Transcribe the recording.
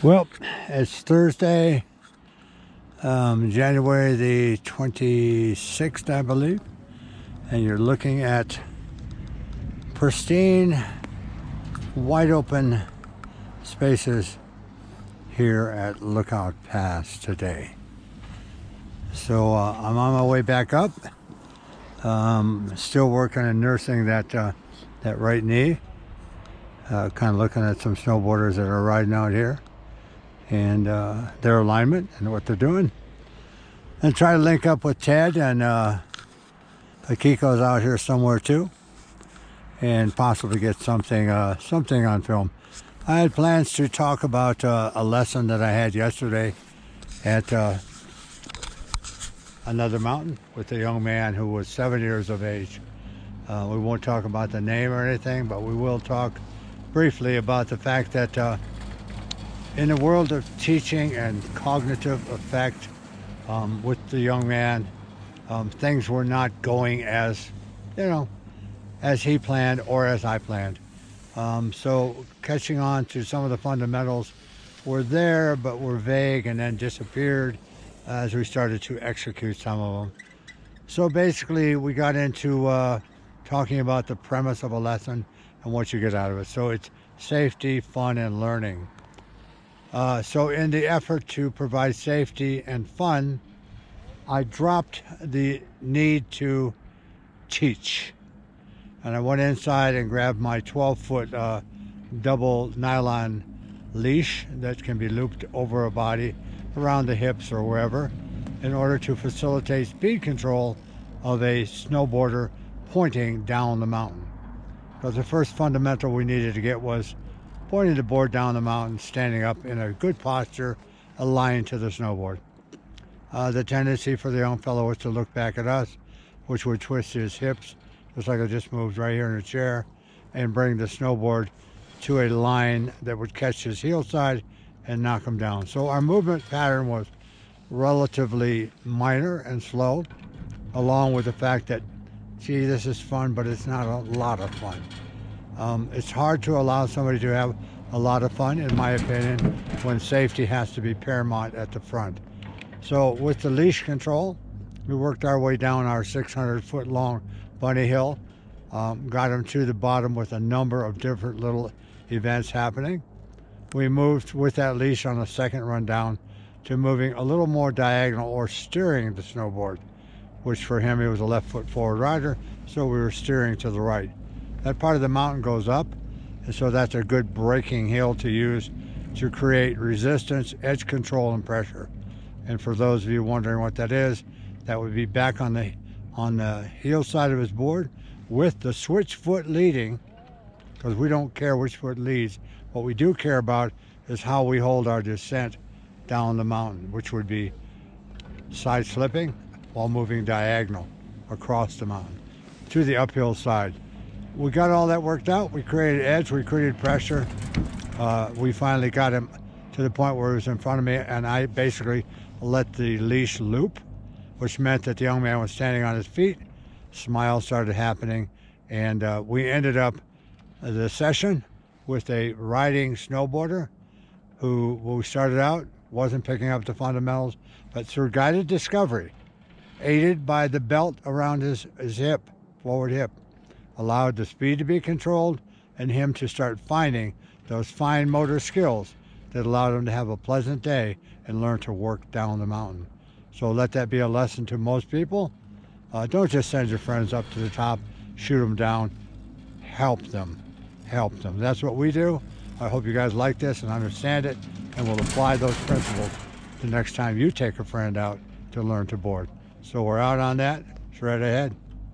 Well, it's Thursday, January the 26th, I believe, and you're looking at pristine, wide open spaces here at Lookout Pass today. So I'm on my way back up, still working and nursing that right knee, kind of looking at some snowboarders that are riding out here and their alignment and what they're doing, and try to link up with Ted and Akiko's out here somewhere too, and possibly get something on film. I had plans to talk about a lesson that I had yesterday at another mountain with a young man who was 7 years of age. We won't talk about the name or anything, but we will talk briefly about the fact that in the world of teaching and cognitive effect, with the young man, things were not going as he planned or as I planned. So catching on to some of the fundamentals were there, but were vague and then disappeared as we started to execute some of them. So basically we got into talking about the premise of a lesson and what you get out of it. So it's safety, fun, and learning. So in the effort to provide safety and fun, I dropped the need to teach. And I went inside and grabbed my 12-foot double nylon leash that can be looped over a body around the hips or wherever in order to facilitate speed control of a snowboarder pointing down the mountain. Because the first fundamental we needed to get was pointing the board down the mountain, standing up in a good posture, aligned to the snowboard. The tendency for the young fellow was to look back at us, which would twist his hips, just like I just moved right here in a chair, and bring the snowboard to a line that would catch his heel side and knock him down. So our movement pattern was relatively minor and slow, along with the fact that, gee, this is fun, but it's not a lot of fun. It's hard to allow somebody to have a lot of fun, in my opinion, when safety has to be paramount at the front. So with the leash control, we worked our way down our 600-foot long bunny hill, got him to the bottom with a number of different little events happening. We moved with that leash on the second run down to moving a little more diagonal or steering the snowboard, which for him, he was a left foot forward rider, so we were steering to the right. That part of the mountain goes up, and so that's a good braking hill to use to create resistance, edge control, and pressure. And for those of you wondering what that is, that would be back on the heel side of his board with the switch foot leading, because we don't care which foot leads. What we do care about is how we hold our descent down the mountain, which would be side slipping while moving diagonal across the mountain to the uphill side. We got all that worked out. We created edge, we created pressure. We finally got him to the point where he was in front of me, and I basically let the leash loop, which meant that the young man was standing on his feet. Smiles started happening, and we ended up the session with a riding snowboarder who, when we started out, wasn't picking up the fundamentals, but through guided discovery, aided by the belt around his hip, forward hip, allowed the speed to be controlled and him to start finding those fine motor skills that allowed him to have a pleasant day and learn to work down the mountain. So let that be a lesson to most people. Don't just send your friends up to the top, shoot them down. Help them. Help them. That's what we do. I hope you guys like this and understand it, and will apply those principles the next time you take a friend out to learn to board. So we're out on that. Straight ahead.